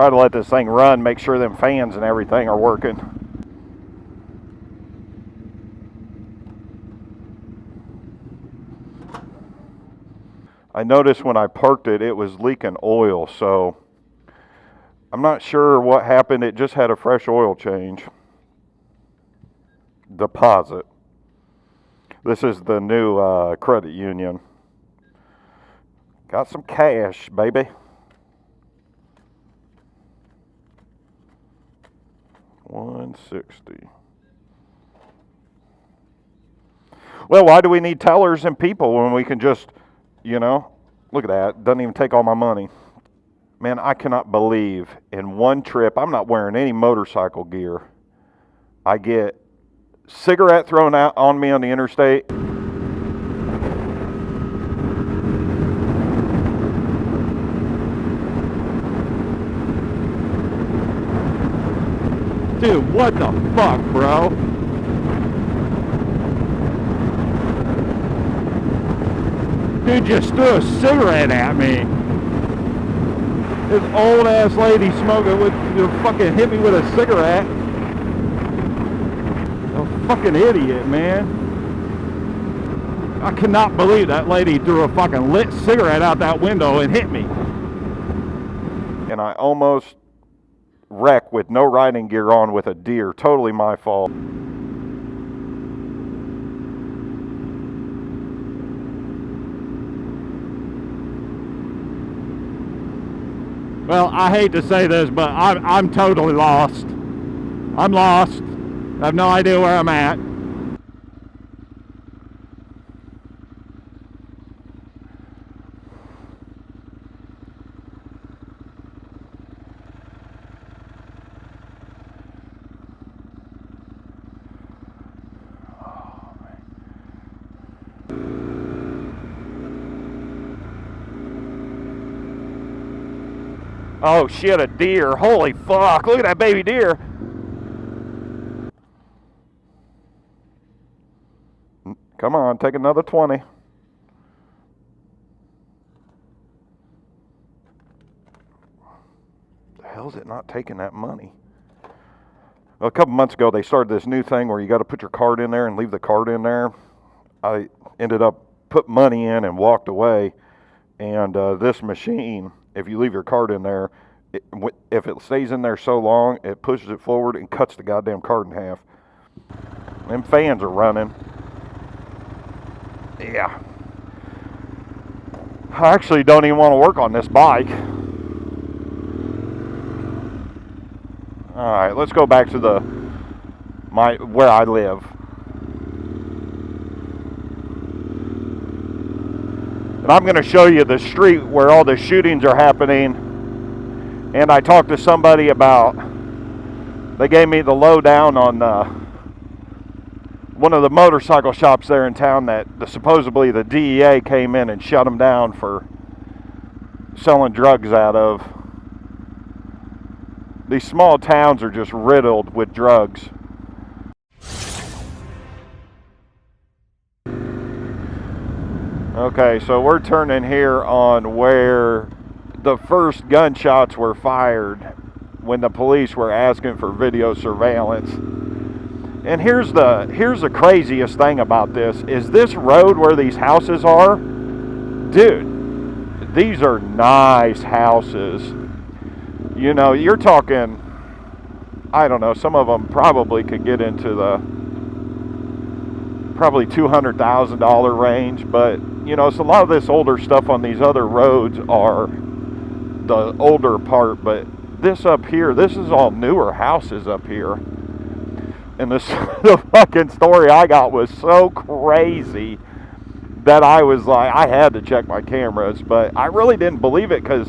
Try to let this thing run, make sure them fans and everything are working. I noticed when I parked it, it was leaking oil, so I'm not sure what happened. It just had a fresh oil change. Deposit. This is the new credit union. Got some cash, baby. $160. Well, why do we need tellers and people when we can just, you know, look at that. Doesn't even take all my money. Man, I cannot believe in one trip, I'm not wearing any motorcycle gear. I get cigarette thrown out on me on the interstate. Dude, what the fuck, bro? Dude just threw a cigarette at me. This old ass lady smoking with, fucking hit me with a cigarette. A fucking idiot, man. I cannot believe that lady threw a fucking lit cigarette out that window and hit me. And I almost wrecked with no riding gear on with a deer. Totally my fault. Well, I hate to say this, but I'm totally lost. I'm lost. I have no idea where I'm at. Oh shit, a deer. Holy fuck, look at that baby deer. Come on, take another 20. The hell's it not taking that money? Well, a couple months ago, they started this new thing where you got to put your card in there and leave the card in there. I ended up put money in and walked away. And this machine, if you leave your card in there, if it stays in there so long, it pushes it forward and cuts the goddamn card in half. Them fans are running. Yeah. I actually don't even want to work on this bike. All right, let's go back to where I live. And I'm going to show you the street where all the shootings are happening. And I talked to somebody about, they gave me the lowdown on one of the motorcycle shops there in town that supposedly the DEA came in and shut them down for selling drugs out of. These small towns are just riddled with drugs. Okay, so we're turning here on where the first gunshots were fired when the police were asking for video surveillance. And here's the craziest thing about this, is this road where these houses are, dude, these are nice houses. You know, you're talking, I don't know, some of them probably could get into the probably $200,000 range, but you know, so a lot of this older stuff on these other roads are the older part, but this up here, this is all newer houses up here. And the fucking story I got was so crazy that I was like, I had to check my cameras, but I really didn't believe it because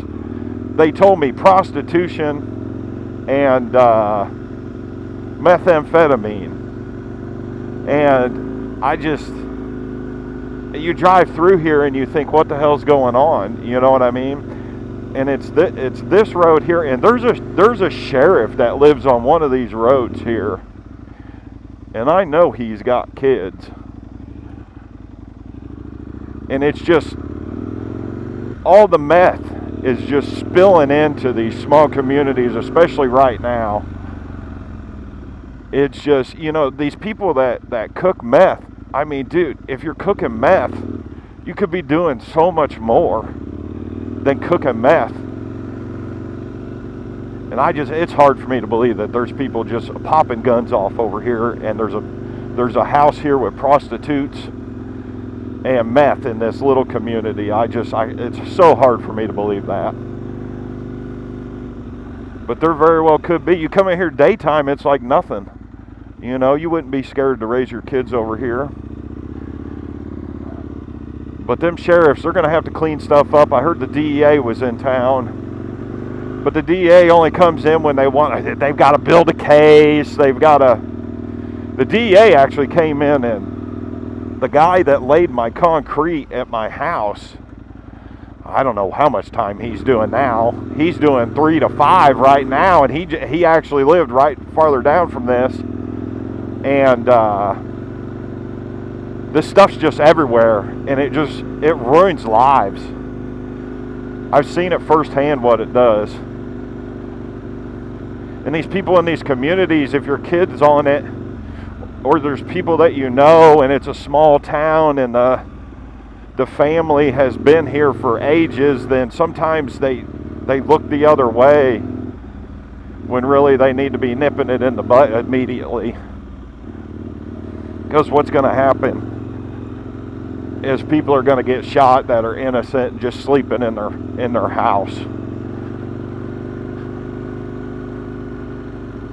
they told me prostitution and methamphetamine. And I just, you drive through here and you think, what the hell's going on? You know what I mean? And it's this road here, and there's a sheriff that lives on one of these roads here. And I know he's got kids. And it's just all the meth is just spilling into these small communities, especially right now. It's just, you know, these people that cook meth. I mean, dude, if you're cooking meth, you could be doing so much more than cooking meth. And it's hard for me to believe that there's people just popping guns off over here, and there's a house here with prostitutes and meth in this little community. It's so hard for me to believe that. But there very well could be. You come in here daytime, it's like nothing. You know, you wouldn't be scared to raise your kids over here. But them sheriffs, they're going to have to clean stuff up. I heard the DEA was in town. But the DEA only comes in when they've got to build a case. The DEA actually came in, and the guy that laid my concrete at my house, I don't know how much time he's doing now. He's doing 3 to 5 right now, and he actually lived right farther down from this. And this stuff's just everywhere, and it ruins lives. I've seen it firsthand what it does. And these people in these communities, if your kid's on it, or there's people that you know, and it's a small town, and the family has been here for ages, then sometimes they look the other way when really they need to be nipping it in the butt immediately. Because what's going to happen is people are going to get shot that are innocent, just sleeping in their house.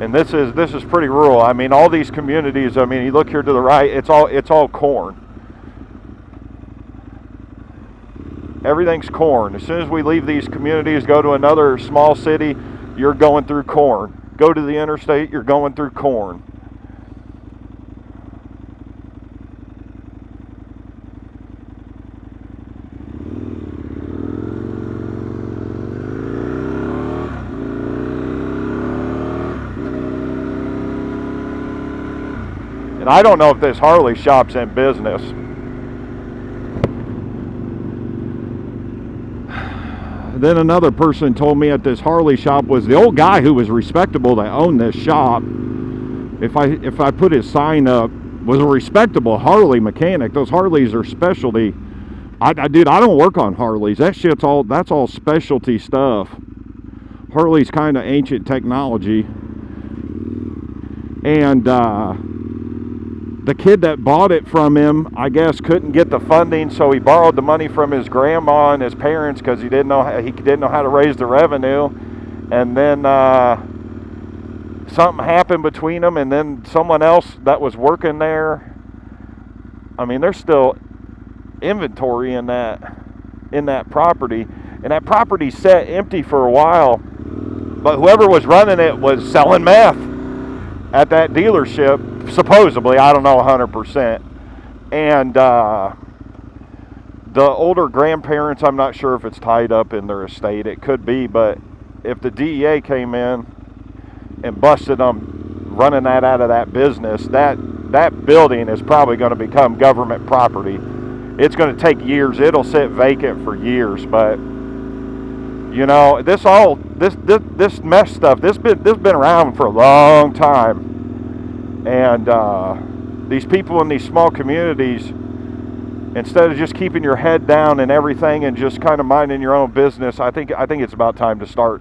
And this is pretty rural. I mean, all these communities, I mean, you look here to the right, it's all corn. Everything's corn. As soon as we leave these communities, go to another small city, you're going through corn. Go to the interstate, you're going through corn. And I don't know if this Harley shop's in business. Then another person told me at this Harley shop was the old guy who was respectable that owned this shop. If I put his sign up, was a respectable Harley mechanic. Those Harleys are specialty. Dude, I don't work on Harleys. That's all specialty stuff. Harley's kind of ancient technology. And the kid that bought it from him, I guess, couldn't get the funding, so he borrowed the money from his grandma and his parents because he didn't know how to raise the revenue. And then something happened between them, and then someone else that was working there. I mean, there's still inventory in that property, and that property sat empty for a while. But whoever was running it was selling meth at that dealership. Supposedly, I don't know 100%. And the older grandparents, I'm not sure if it's tied up in their estate. It could be, but if the DEA came in and busted them running that out of that business, that building is probably going to become government property. It's going to take years. It'll sit vacant for years. But you know, this mess stuff, this been around for a long time. And these people in these small communities, instead of just keeping your head down and everything and just kind of minding your own business, I think it's about time to start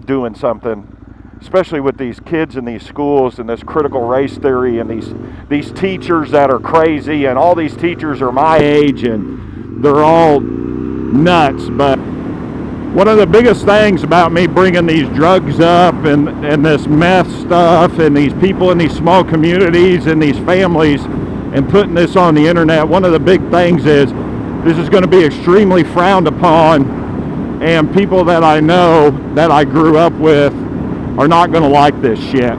doing something, especially with these kids in these schools and this critical race theory and these teachers that are crazy, and all these teachers are my age and they're all nuts. But one of the biggest things about me bringing these drugs up and this meth stuff and these people in these small communities and these families and putting this on the internet, one of the big things is this is going to be extremely frowned upon, and people that I know that I grew up with are not going to like this shit.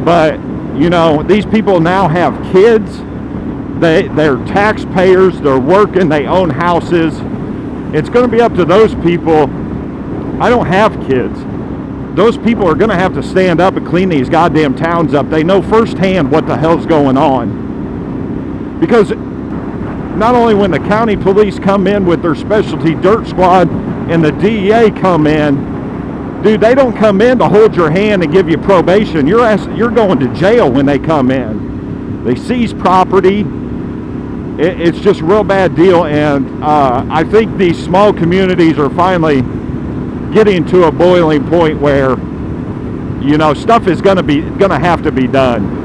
But you know, these people now have kids, they're taxpayers, they're working, they own houses. It's going to be up to those people. I don't have kids. Those people are going to have to stand up and clean these goddamn towns up. They know firsthand what the hell's going on. Because not only when the county police come in with their specialty dirt squad, and the DEA come in, dude, they don't come in to hold your hand and give you probation. You're going to jail when they come in. They seize property. It's just a real bad deal, and I think these small communities are finally getting to a boiling point where, you know, stuff is gonna have to be done.